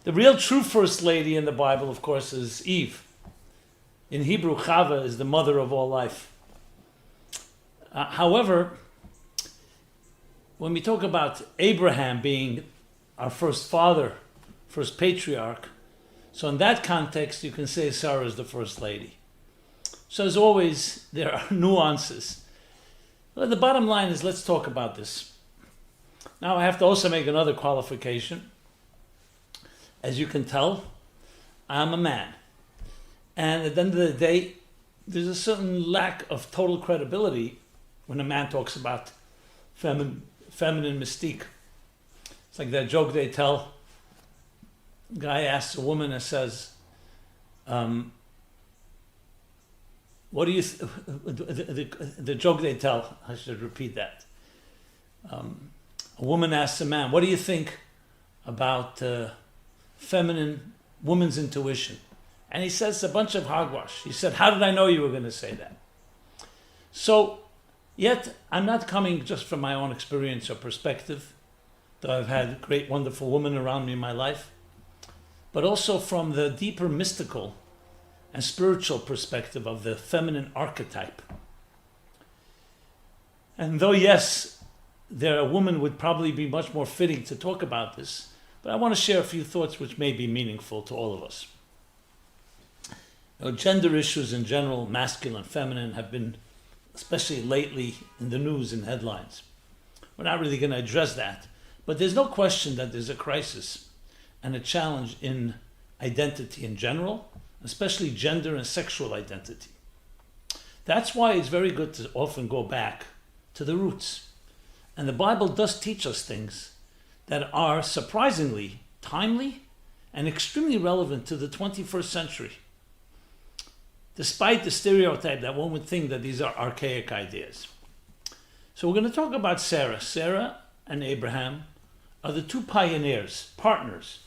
The real true first lady in the Bible, of course, is Eve. In Hebrew, Chava is the mother of all life. However, when we talk about Abraham being our first father, first patriarch, so in that context, you can say Sarah is the first lady. So as always, there are nuances. But the bottom line is, let's talk about this. Now I have to also make another qualification. As you can tell, I'm a man. And at the end of the day, there's a certain lack of total credibility when a man talks about feminine mystique. It's like that joke they tell. A guy asks a woman and says, what do you... the joke they tell, I should repeat that. A woman asks a man, what do you think about feminine, woman's intuition? And he says a bunch of hogwash. He said, how did I know you were going to say that? So, yet, I'm not coming just from my own experience or perspective, though I've had great, wonderful women around me in my life, but also from the deeper mystical and spiritual perspective of the feminine archetype. And though, yes, a woman would probably be much more fitting to talk about this, but I want to share a few thoughts which may be meaningful to all of us. Gender issues in general, masculine, feminine, have been, especially lately, in the news and headlines. We're not really going to address that, but there's no question that there's a crisis and a challenge in identity in general, especially gender and sexual identity. That's why it's very good to often go back to the roots. And the Bible does teach us things that are surprisingly timely and extremely relevant to the 21st century. Despite the stereotype that one would think that these are archaic ideas. So we're going to talk about Sarah. Sarah and Abraham are the two pioneers, partners,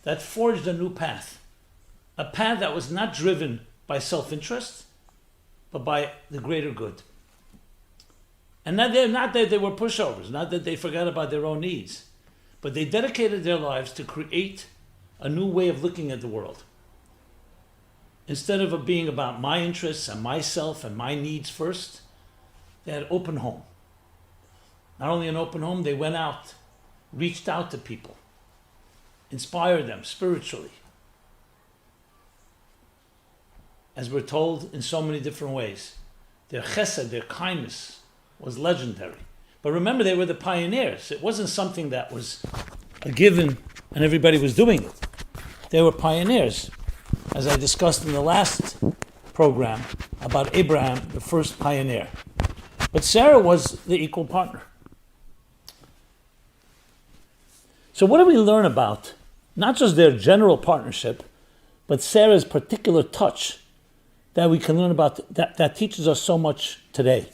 that forged a new path. A path that was not driven by self-interest, but by the greater good. And not that they were pushovers, not that they forgot about their own needs, but they dedicated their lives to create a new way of looking at the world. Instead of it being about my interests and myself and my needs first, they had open home. Not only an open home, they went out, reached out to people, inspired them spiritually. As we're told in so many different ways, their chesed, their kindness, was legendary. But remember, they were the pioneers. It wasn't something that was a given and everybody was doing it. They were pioneers. As I discussed in the last program about Abraham, the first pioneer. But Sarah was the equal partner. So what do we learn about not just their general partnership, but Sarah's particular touch that we can learn about that teaches us so much today?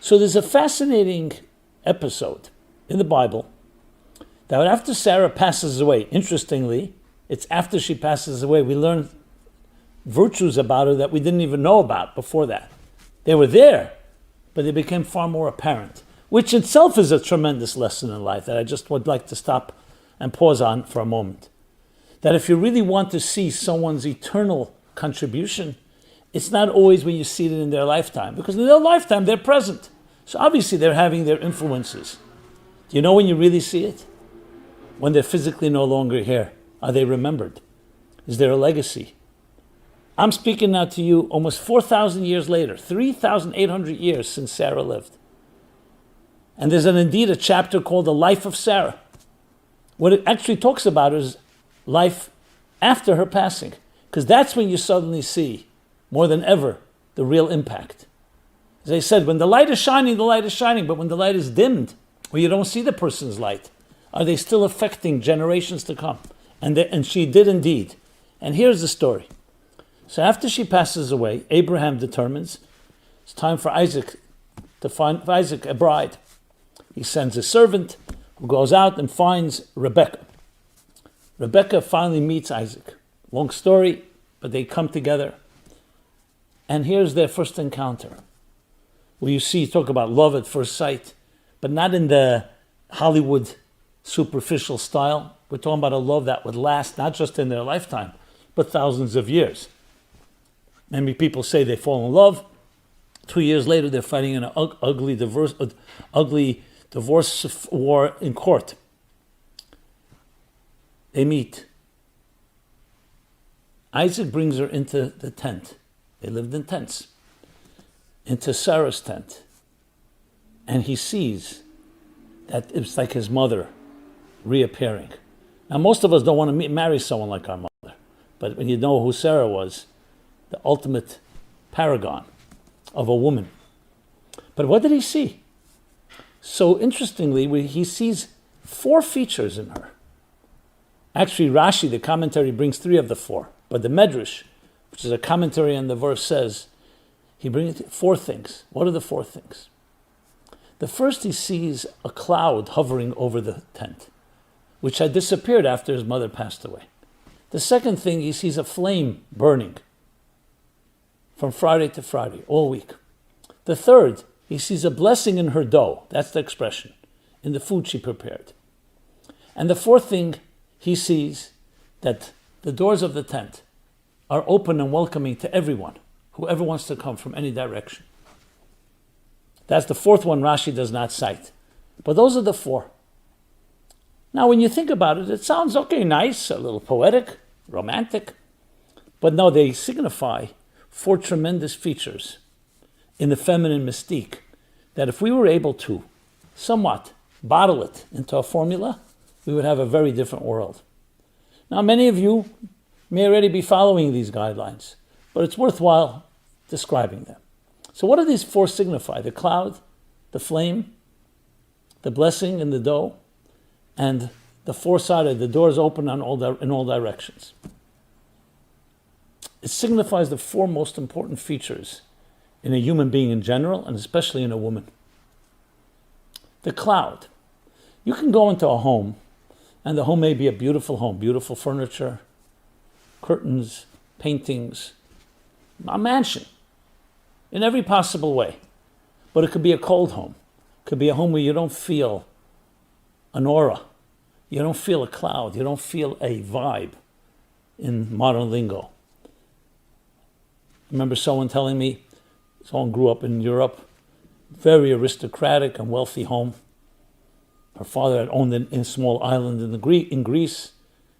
So there's a fascinating episode in the Bible that after Sarah passes away, interestingly, it's after she passes away, we learn virtues about her that we didn't even know about before that. They were there, but they became far more apparent, which itself is a tremendous lesson in life that I just would like to stop and pause on for a moment. That if you really want to see someone's eternal contribution, it's not always when you see it in their lifetime, because in their lifetime they're present. So obviously they're having their influences. Do you know when you really see it? When they're physically no longer here. Are they remembered? Is there a legacy? I'm speaking now to you almost 4,000 years later, 3,800 years since Sarah lived. And there's indeed a chapter called The Life of Sarah. What it actually talks about is life after her passing, because that's when you suddenly see, more than ever, the real impact. As I said, when the light is shining, but when the light is dimmed, or you don't see the person's light, are they still affecting generations to come? And she did indeed. And here's the story. So after she passes away, Abraham determines it's time for Isaac to find Isaac a bride. He sends a servant who goes out and finds Rebekah. Rebekah finally meets Isaac. Long story, but they come together. And here's their first encounter, where you talk about love at first sight, but not in the Hollywood superficial style. We're talking about a love that would last not just in their lifetime, but thousands of years. Many people say they fall in love. 2 years later, they're fighting an ugly divorce war in court. They meet. Isaac brings her into the tent. They lived in tents. Into Sarah's tent. And he sees that it's like his mother reappearing. Now, most of us don't want to marry someone like our mother. But when you know who Sarah was, the ultimate paragon of a woman. But what did he see? So interestingly, he sees 4 features in her. Actually, Rashi, the commentary, brings 3 of the 4. But the Medrash, which is a commentary on the verse, says he brings 4 things. What are the 4 things? The first, he sees a cloud hovering over the tent, which had disappeared after his mother passed away. The second thing, he sees a flame burning from Friday to Friday, all week. The third, he sees a blessing in her dough. That's the expression, in the food she prepared. And the fourth thing, he sees that the doors of the tent are open and welcoming to everyone, whoever wants to come from any direction. That's the fourth one Rashi does not cite. But those are the 4. Now, when you think about it, it sounds okay, nice, a little poetic, romantic. But no, they signify 4 tremendous features in the feminine mystique that if we were able to somewhat bottle it into a formula, we would have a very different world. Now, many of you may already be following these guidelines, but it's worthwhile describing them. So what do these 4 signify? The cloud, the flame, the blessing in the dough, and the 4-sided, the doors open in all directions. It signifies the 4 most important features in a human being in general, and especially in a woman. The cloud. You can go into a home, and the home may be a beautiful home, beautiful furniture, curtains, paintings, a mansion, in every possible way. But it could be a cold home. It could be a home where you don't feel an aura. You don't feel a cloud. You don't feel a vibe, in modern lingo. I remember someone telling me, someone grew up in Europe, very aristocratic and wealthy home. Her father had owned a small island in Greece.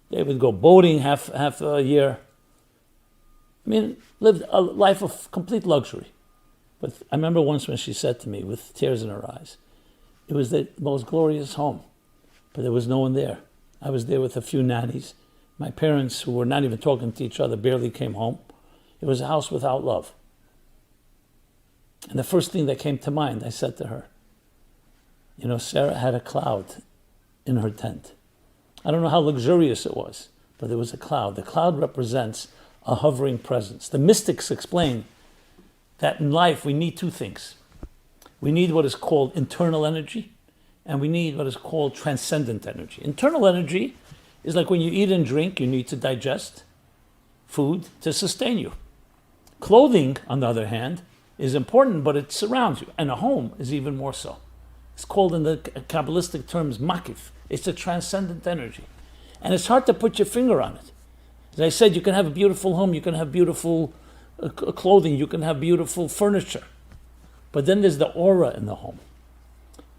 They would go boating half a year. I mean, lived a life of complete luxury. But I remember once when she said to me, with tears in her eyes, it was the most glorious home, but there was no one there. I was there with a few nannies. My parents, who were not even talking to each other, barely came home. It was a house without love. And the first thing that came to mind, I said to her, you know, Sarah had a cloud in her tent. I don't know how luxurious it was, but there was a cloud. The cloud represents a hovering presence. The mystics explain that in life we need 2 things. We need what is called internal energy, and we need what is called transcendent energy. Internal energy is like when you eat and drink, you need to digest food to sustain you. Clothing, on the other hand, is important, but it surrounds you. And a home is even more so. It's called in the Kabbalistic terms makif. It's a transcendent energy. And it's hard to put your finger on it. As I said, you can have a beautiful home, you can have beautiful clothing, you can have beautiful furniture. But then there's the aura in the home.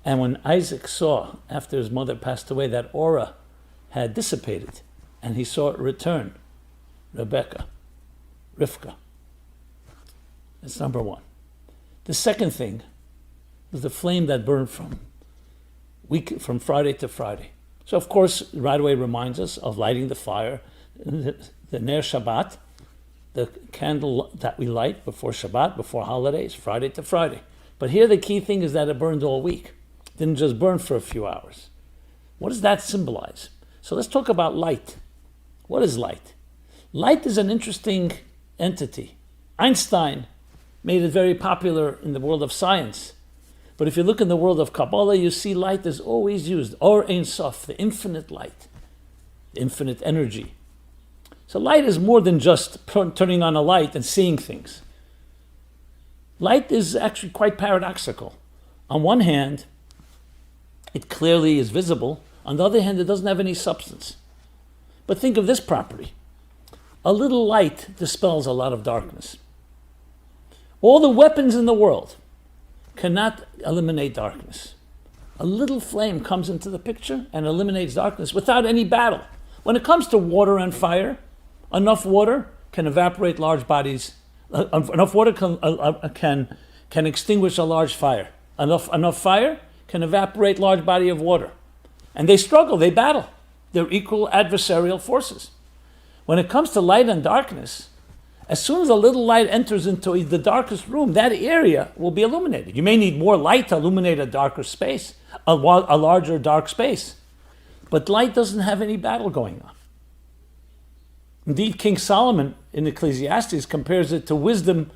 And when Isaac saw, after his mother passed away, that aura had dissipated, and he saw it return, Rivka. That's number 1. The second thing was the flame that burned from Friday to Friday. So, of course, right away reminds us of lighting the fire, the Ner Shabbat, the candle that we light before Shabbat, before holidays, Friday to Friday. But here the key thing is that it burned all week. It didn't just burn for a few hours. What does that symbolize? So let's talk about light. What is light? Light is an interesting entity. Einstein made it very popular in the world of science. But if you look in the world of Kabbalah, you see light is always used. Or Ein Sof, the infinite light, the infinite energy. So light is more than just turning on a light and seeing things. Light is actually quite paradoxical. On one hand, it clearly is visible. On the other hand, it doesn't have any substance. But think of this property. A little light dispels a lot of darkness. All the weapons in the world cannot eliminate darkness. A little flame comes into the picture and eliminates darkness without any battle. When it comes to water and fire, enough water can evaporate large bodies. Enough water can extinguish a large fire. Enough fire can evaporate large body of water. And they struggle, they battle. They're equal adversarial forces. When it comes to light and darkness, as soon as a little light enters into the darkest room, that area will be illuminated. You may need more light to illuminate a darker space, a larger dark space. But light doesn't have any battle going on. Indeed, King Solomon in Ecclesiastes compares it to wisdom.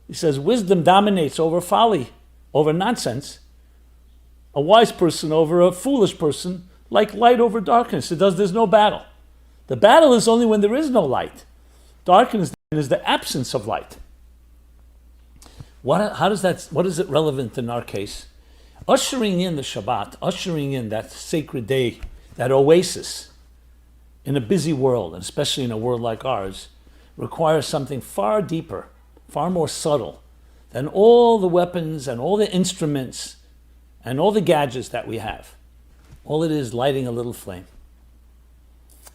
He says, wisdom dominates over folly, over nonsense. A wise person over a foolish person, like light over darkness. There's no battle. The battle is only when there is no light. Darkness is the absence of light. What is it relevant in our case? Ushering in the Shabbat, ushering in that sacred day, that oasis in a busy world, and especially in a world like ours, requires something far deeper, far more subtle than all the weapons and all the instruments and all the gadgets that we have. All it is lighting a little flame.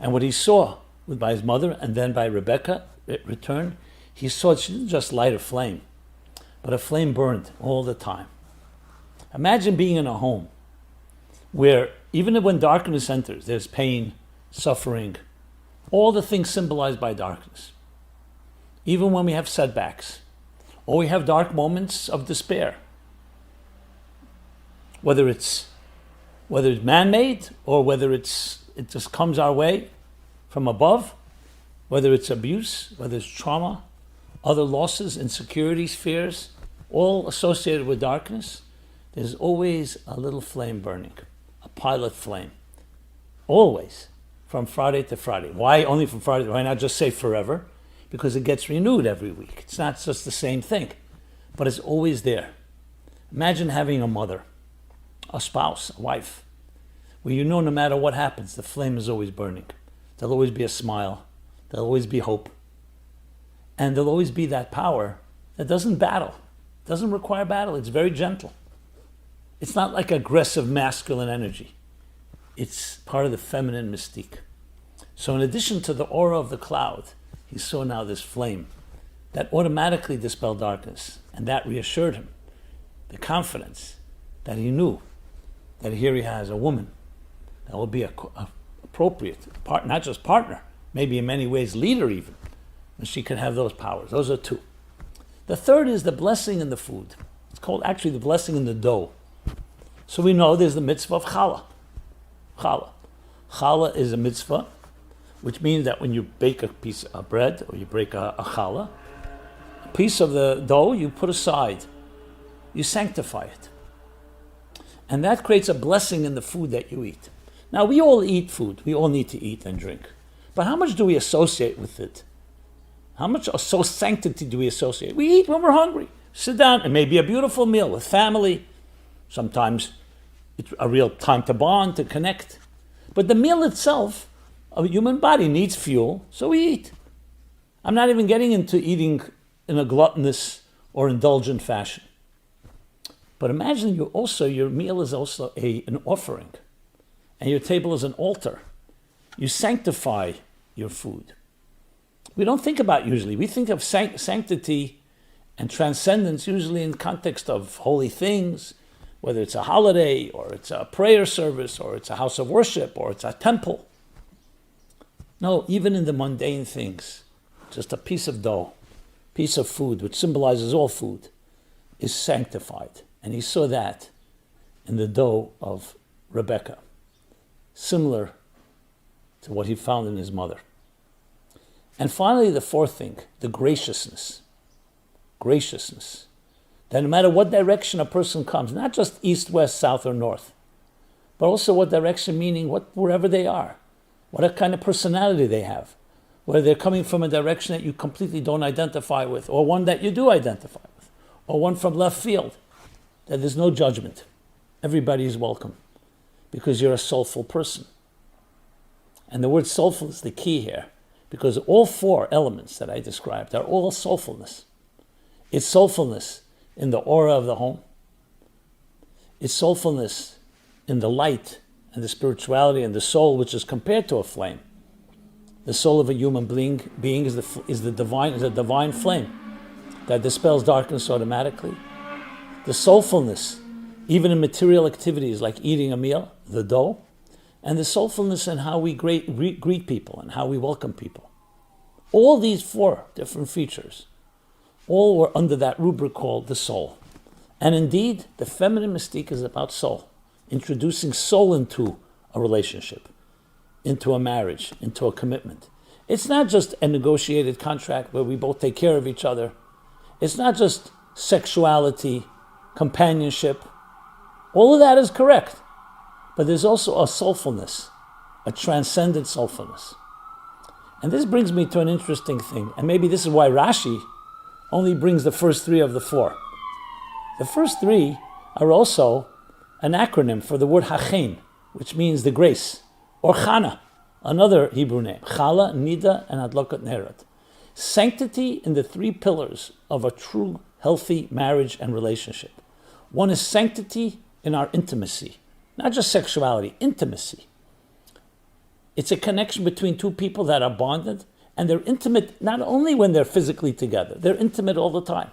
And what he saw by his mother and then by Rebecca returned, he saw she didn't just light a flame, but a flame burned all the time. Imagine being in a home where even when darkness enters, there's pain, suffering, all the things symbolized by darkness. Even when we have setbacks, or we have dark moments of despair, whether it's man-made or whether it just comes our way from above, whether it's abuse, whether it's trauma, other losses, insecurities, fears, all associated with darkness, there's always a little flame burning, a pilot flame, always, from Friday to Friday. Why only from Friday? Why not just say forever? Because it gets renewed every week. It's not just the same thing, but it's always there. Imagine having a mother, a spouse, a wife, where you know no matter what happens, the flame is always burning. There'll always be a smile. There'll always be hope. And there'll always be that power that doesn't battle, doesn't require battle. It's very gentle. It's not like aggressive masculine energy. It's part of the feminine mystique. So in addition to the aura of the cloud, he saw now this flame that automatically dispelled darkness. And that reassured him, the confidence that he knew that here he has a woman that will be appropriate, not just partner, maybe in many ways leader even, and she can have those powers. Those are two. The third is the blessing in the food. It's called actually the blessing in the dough. So we know there's the mitzvah of challah. Challah. Challah is a mitzvah, which means that when you bake a piece of bread or you break a challah, a piece of the dough you put aside, you sanctify it. And that creates a blessing in the food that you eat. Now, we all eat food. We all need to eat and drink. But how much do we associate with it? How much sanctity do we associate? We eat when we're hungry. Sit down. It may be a beautiful meal with family. Sometimes it's a real time to bond, to connect. But the meal itself, a human body needs fuel, so we eat. I'm not even getting into eating in a gluttonous or indulgent fashion. But imagine your meal is also an offering, and your table is an altar. You sanctify your food. We don't think about usually. We think of sanctity and transcendence usually in context of holy things, whether it's a holiday or it's a prayer service or it's a house of worship or it's a temple. No, even in the mundane things, just a piece of dough, piece of food, which symbolizes all food, is sanctified. And he saw that in the dough of Rebecca, similar to what he found in his mother. And finally, the fourth thing, the graciousness. Graciousness. That no matter what direction a person comes, not just east, west, south, or north, but also what direction, meaning wherever they are, what kind of personality they have, whether they're coming from a direction that you completely don't identify with, or one that you do identify with, or one from left field, that there's no judgment. Everybody is welcome. because you're a soulful person. And the word soulful is the key here, because all four elements that I described are all soulfulness. It's soulfulness in the aura of the home. It's soulfulness in the light and the spirituality and the soul, which is compared to a flame. The soul of a human being is a divine flame that dispels darkness automatically. The soulfulness, even in material activities like eating a meal, the dough, and the soulfulness in how we greet people and how we welcome people. All these four different features, all were under that rubric called the soul. And indeed, the feminine mystique is about soul, introducing soul into a relationship, into a marriage, into a commitment. It's not just a negotiated contract where we both take care of each other. It's not just sexuality, companionship. All of that is correct. But there's also a soulfulness, a transcendent soulfulness. And this brings me to an interesting thing. And maybe this is why Rashi only brings the first three of the four. The first three are also an acronym for the word Hachen, which means the grace, or Chana, another Hebrew name, Chala, Nida, and Adlokat Neret. Sanctity in the three pillars of a true, healthy marriage and relationship. One is sanctity in our intimacy, not just sexuality, intimacy. It's a connection between two people that are bonded, and they're intimate not only when they're physically together, they're intimate all the time.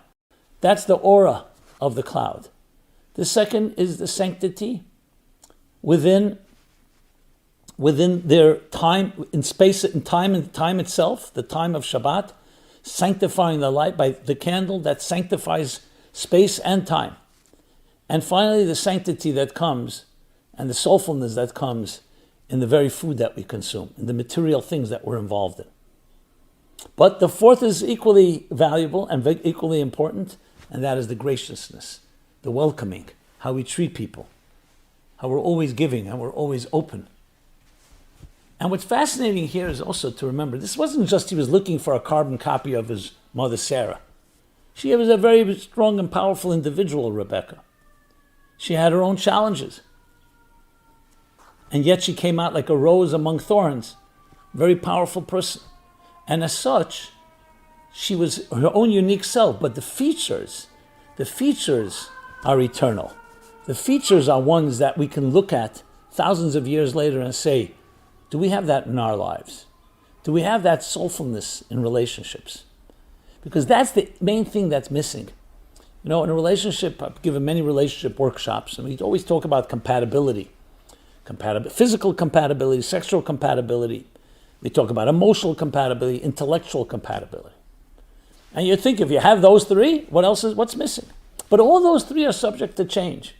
That's the aura of the cloud. The second is the sanctity within their time, in space and time itself, the time of Shabbat, sanctifying the light by the candle that sanctifies space and time. And finally, the sanctity that comes and the soulfulness that comes in the very food that we consume, in the material things that we're involved in. But the fourth is equally valuable and equally important, and that is the graciousness, the welcoming, how we treat people, how we're always giving and we're always open. And what's fascinating here is also to remember, this wasn't just he was looking for a carbon copy of his mother Sarah. She was a very strong and powerful individual, Rebecca. She had her own challenges. And yet she came out like a rose among thorns, very powerful person. And as such, she was her own unique self, but the features are eternal. The features are ones that we can look at thousands of years later and say, do we have that in our lives? Do we have that soulfulness in relationships? Because that's the main thing that's missing. You know, in a relationship, I've given many relationship workshops, and we always talk about compatibility. Physical compatibility, sexual compatibility. We talk about emotional compatibility, intellectual compatibility. And you think if you have those three, what's missing? But all those three are subject to change.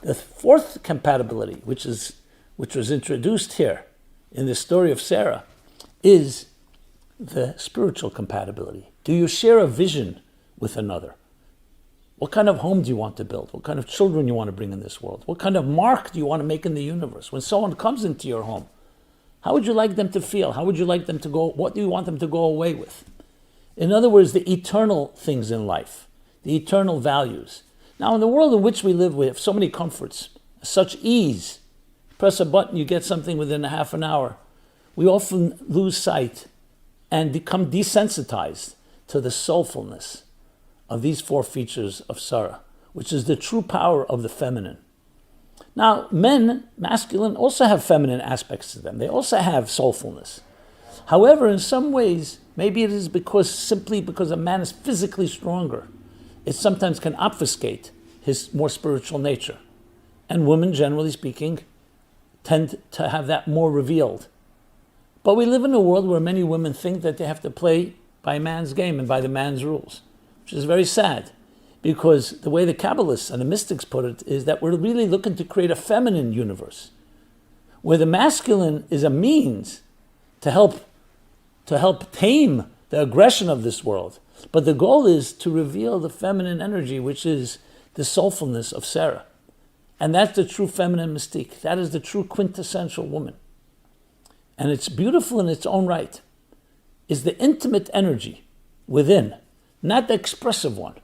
The fourth compatibility, which was introduced here in the story of Sarah, is the spiritual compatibility. Do you share a vision with another? What kind of home do you want to build? What kind of children you want to bring in this world? What kind of mark do you want to make in the universe? When someone comes into your home, how would you like them to feel? How would you like them to go? What do you want them to go away with? In other words, the eternal things in life, the eternal values. Now, in the world in which we live, we have so many comforts, such ease. Press a button, you get something within a half an hour. We often lose sight and become desensitized to the soulfulness of these four features of Sarah, which is the true power of the feminine. Now, men, masculine, also have feminine aspects to them. They also have soulfulness. However, in some ways, maybe it is simply because a man is physically stronger. It sometimes can obfuscate his more spiritual nature. And women, generally speaking, tend to have that more revealed. But we live in a world where many women think that they have to play by man's game and by the man's rules, which is very sad, because the way the Kabbalists and the mystics put it is that we're really looking to create a feminine universe, where the masculine is a means to help tame the aggression of this world. But the goal is to reveal the feminine energy, which is the soulfulness of Sarah. And that's the true feminine mystique. That is the true quintessential woman. And it's beautiful in its own right. Is the intimate energy within, not the expressive one.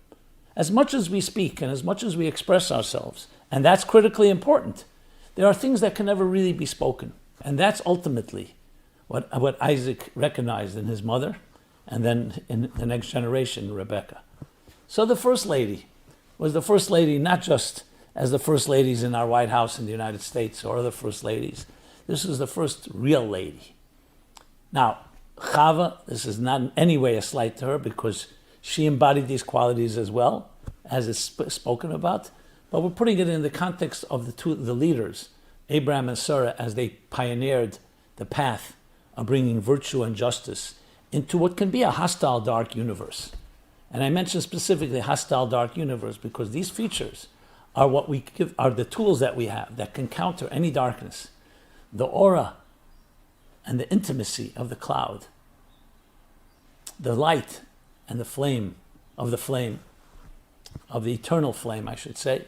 As much as we speak and as much as we express ourselves, and that's critically important, there are things that can never really be spoken. And that's ultimately what Isaac recognized in his mother, and then in the next generation, Rebecca. So the First Lady was the First Lady, not just as the First Ladies in our White House in the United States or other First Ladies. This was the first real lady. Now, Chava, this is not in any way a slight to her, because she embodied these qualities as well, as it's spoken about, but we're putting it in the context of the leaders, Abraham and Sarah, as they pioneered the path of bringing virtue and justice into what can be a hostile, dark universe. And I mention specifically hostile, dark universe because these features are what we give, are the tools that we have that can counter any darkness. The aura and the intimacy of the cloud, the light and the flame, of the eternal flame, I should say.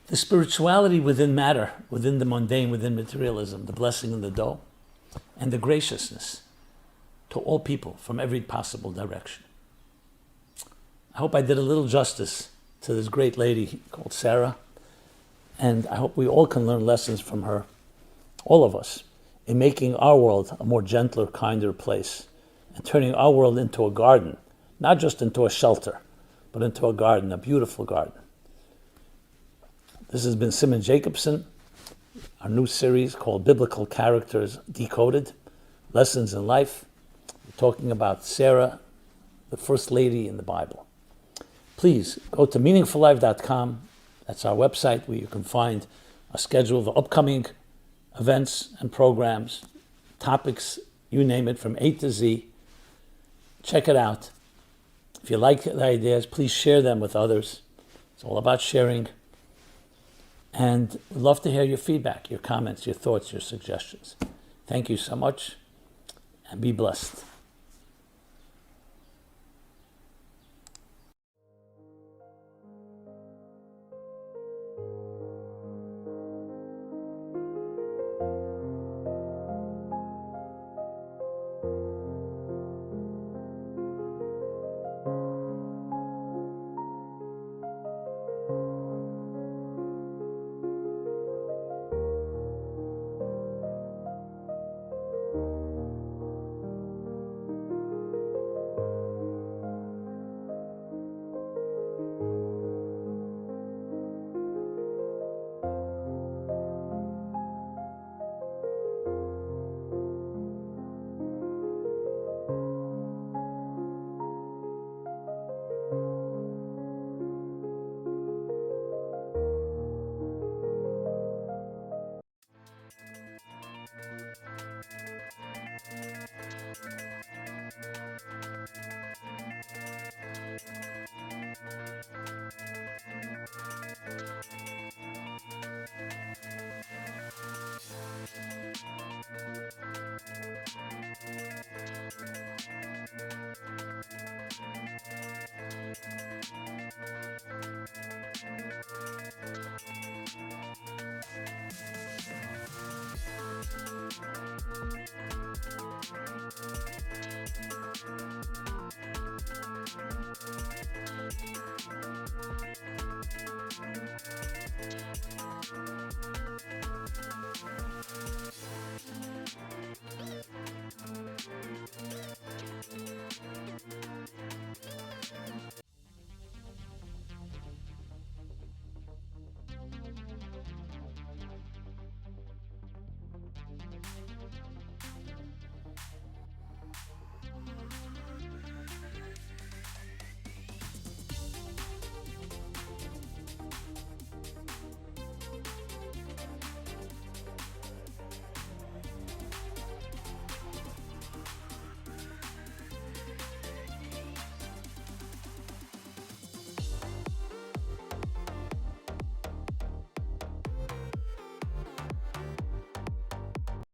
The spirituality within matter, within the mundane, within materialism, the blessing and the dough, and the graciousness to all people from every possible direction. I hope I did a little justice to this great lady called Sarah, and I hope we all can learn lessons from her, all of us, in making our world a more gentler, kinder place, and turning our world into a garden, not just into a shelter, but into a garden, a beautiful garden. This has been Simon Jacobson, our new series called Biblical Characters Decoded, Lessons in Life. We're talking about Sarah, the First Lady in the Bible. Please go to meaningfullife.com. That's our website where you can find a schedule of upcoming events and programs, topics, you name it, from A to Z. Check it out. If you like the ideas, please share them with others. It's all about sharing. And we'd love to hear your feedback, your comments, your thoughts, your suggestions. Thank you so much, and be blessed.